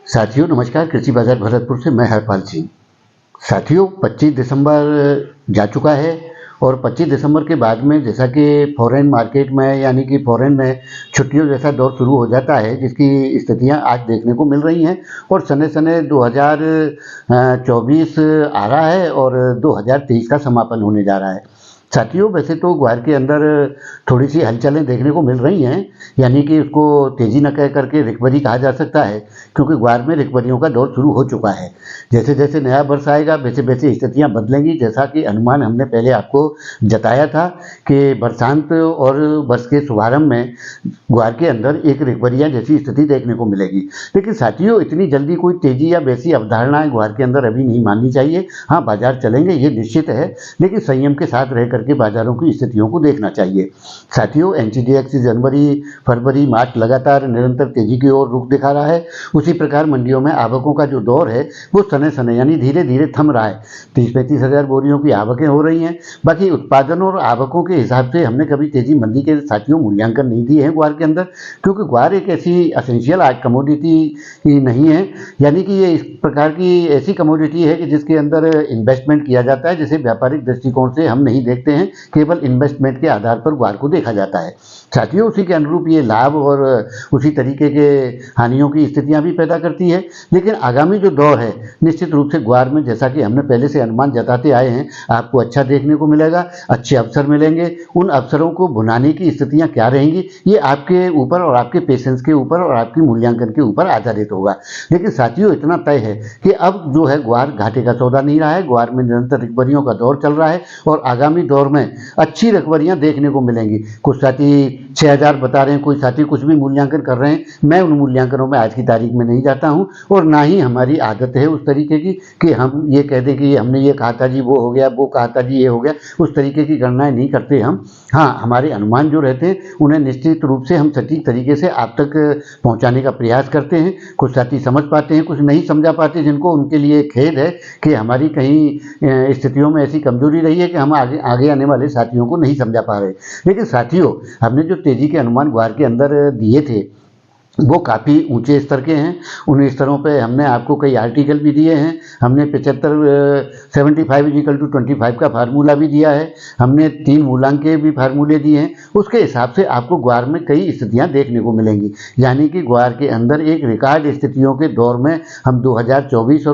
साथियों नमस्कार। कृषि बाजार भरतपुर से मैं हरपाल सिंह। साथियों 25 दिसंबर जा चुका है और 25 दिसंबर के बाद में जैसा कि फॉरेन मार्केट में यानी कि फॉरेन में छुट्टियों जैसा दौर शुरू हो जाता है, जिसकी स्थितियां आज देखने को मिल रही हैं और सने सने 2024 आ रहा है और 2023 का समापन होने जा रहा है। साथियों वैसे तो ग्वार के अंदर थोड़ी सी हलचलें देखने को मिल रही हैं, यानी कि उसको तेज़ी न कह करके रिकवरी कहा जा सकता है, क्योंकि ग्वार में रिकवरियों का दौर शुरू हो चुका है। जैसे जैसे नया वर्ष आएगा वैसे वैसे स्थितियां बदलेंगी, जैसा कि अनुमान हमने पहले आपको जताया था कि वर्षांत और वर्ष के शुभारंभ में ग्वार के अंदर एक रिकवरियाँ जैसी स्थिति देखने को मिलेगी। लेकिन साथियों इतनी जल्दी कोई तेज़ी या वैसी अवधारणाएं ग्वार के अंदर अभी नहीं माननी चाहिए। हाँ, बाजार चलेंगे ये निश्चित है, लेकिन संयम के साथ रह करके बाजारों की स्थितियों को देखना चाहिए। साथियों एनसीडीएक्स जनवरी, फरवरी, मार्च लगातार निरंतर तेजी की ओर रुख दिखा रहा है। उसी प्रकार मंडियों में आवकों का जो दौर है वो सने सने यानी धीरे धीरे थम रहा है। 30-35 हज़ार बोरियों की आवकें हो रही हैं। बाकी उत्पादन और आवकों के हिसाब से हमने कभी तेजी मंदी के साथियों मूल्यांकन नहीं दिए हैं ग्वार के अंदर, क्योंकि ग्वार एक ऐसी असेंशियल आज कमोडिटी ही नहीं है, यानी कि ये इस प्रकार की ऐसी कमोडिटी है कि जिसके अंदर इन्वेस्टमेंट किया जाता है, जिसे व्यापारिक दृष्टिकोण से हम नहीं देखते हैं, केवल इन्वेस्टमेंट के आधार पर ग्वार को देखा जाता है। साथियों उसी के अनुरूप ये लाभ और उसी तरीके के हानियों की स्थितियां भी पैदा करती है। लेकिन आगामी जो दौर है निश्चित रूप से ग्वार में, जैसा कि हमने पहले से अनुमान जताते आए हैं, आपको अच्छा देखने को मिलेगा, अच्छे अवसर मिलेंगे। उन अवसरों को भुनाने की स्थितियां क्या रहेंगी ये आपके ऊपर और आपके पेशेंस के ऊपर और आपकी मूल्यांकन के ऊपर आधारित होगा। लेकिन साथियों इतना तय है कि अब जो है ग्वार घाटे का सौदा नहीं रहा है। ग्वार में निरंतर रिकवरियों का दौर चल रहा है और आगामी दौर में अच्छी रिकवरियां देखने को मिलेंगी। कुछ साथी 6000 बता रहे हैं, कोई साथी कुछ भी मूल्यांकन कर रहे हैं। मैं उन मूल्यांकनों में आज की तारीख में नहीं जाता हूं और ना ही हमारी आदत है उस तरीके की कि हम ये कह दें कि हमने ये कहा था जी वो हो गया, वो कहा था जी ये हो गया। उस तरीके की गणनाएं नहीं करते हम। हाँ, हमारे अनुमान जो रहते हैं उन्हें निश्चित रूप से हम सटीक तरीके से आप तक पहुंचाने का प्रयास करते हैं। कुछ साथी समझ पाते हैं, कुछ नहीं समझा पाते, जिनको उनके लिए खेद है कि हमारी कहीं स्थितियों में ऐसी कमजोरी रही है कि हम आगे आने वाले साथियों को नहीं समझा पा रहे। लेकिन साथियों हमने जो तेजी के अनुमान ग्वार के अंदर दिए थे वो काफ़ी ऊंचे स्तर के हैं। उन स्तरों पे हमने आपको कई आर्टिकल भी दिए हैं। हमने 75/25 का फार्मूला भी दिया है। हमने 3 मूलांक के भी फार्मूले दिए हैं। उसके हिसाब से आपको ग्वार में कई स्थितियां देखने को मिलेंगी, यानी कि ग्वार के अंदर एक रिकॉर्ड स्थितियों के दौर में हम 2024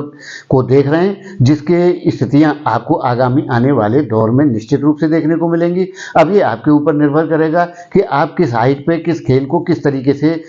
को देख रहे हैं, जिसके स्थितियां आपको आगामी आने वाले दौर में निश्चित रूप से देखने को मिलेंगी। अब ये आपके ऊपर निर्भर करेगा कि आप किस हाइट पे किस खेल को किस तरीके से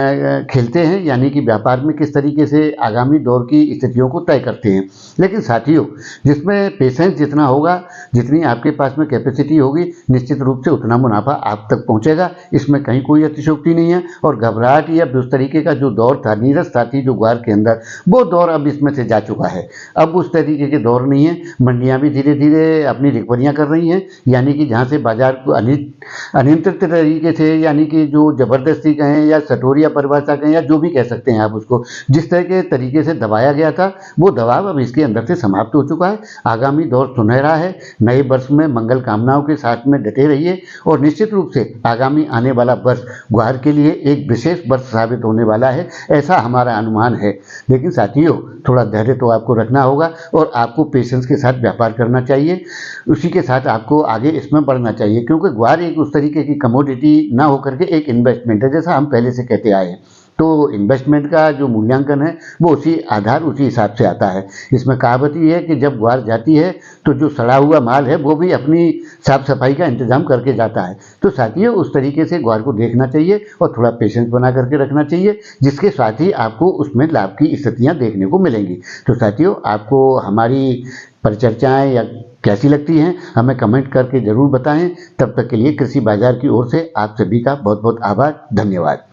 खेलते हैं, यानी कि व्यापार में किस तरीके से आगामी दौर की स्थितियों को तय करते हैं। लेकिन साथियों जिसमें पेशेंस जितना होगा, जितनी आपके पास में कैपेसिटी होगी, निश्चित रूप से उतना मुनाफा आप तक पहुंचेगा। इसमें कहीं कोई अतिशयोक्ति नहीं है। और घबराहट या उस तरीके का जो दौर था, नीरस था जो ग्वार के अंदर, वो दौर अब इसमें से जा चुका है। अब उस तरीके के दौर नहीं है। मंडियां भी धीरे धीरे अपनी रिकवरियां कर रही हैं, यानी कि जहां से बाजार को अनियंत्रित तरीके से, यानी कि जो जबरदस्ती कहें या सटोरिया परिभाषा कहें या जो भी कह सकते हैं आप उसको, जिस तरह के तरीके से दबाया गया था वो दबाव अब इसके अंदर से समाप्त हो चुका है। आगामी दौर सुनहरा है। नए वर्ष में मंगल कामनाओं के साथ में डटे रहिए और निश्चित रूप से आगामी आने वाला वर्ष ग्वार के लिए एक विशेष वर्ष साबित होने वाला है, ऐसा हमारा अनुमान है। लेकिन साथियों थोड़ा धैर्य तो आपको रखना होगा और आपको पेशेंस के साथ व्यापार करना चाहिए। उसी के साथ आपको आगे इसमें बढ़ना चाहिए, क्योंकि ग्वार एक उस तरीके की कमोडिटी ना होकर के एक इन्वेस्टमेंट है, जैसा हम पहले से कहते आए हैं। तो इन्वेस्टमेंट का जो मूल्यांकन है वो उसी हिसाब से आता है। इसमें कहावत ही है कि जब ग्वार जाती है तो जो सड़ा हुआ माल है वो भी अपनी साफ सफाई का इंतजाम करके जाता है। तो साथियों उस तरीके से ग्वार को देखना चाहिए और थोड़ा पेशेंस बना करके रखना चाहिए, जिसके साथ ही आपको उसमें लाभ की स्थितियां देखने को मिलेंगी। तो साथियों आपको हमारी परिचर्चाएं या कैसी लगती हैं हमें कमेंट करके ज़रूर बताएं। तब तक के लिए कृषि बाजार की ओर से आप सभी का बहुत बहुत आभार, धन्यवाद।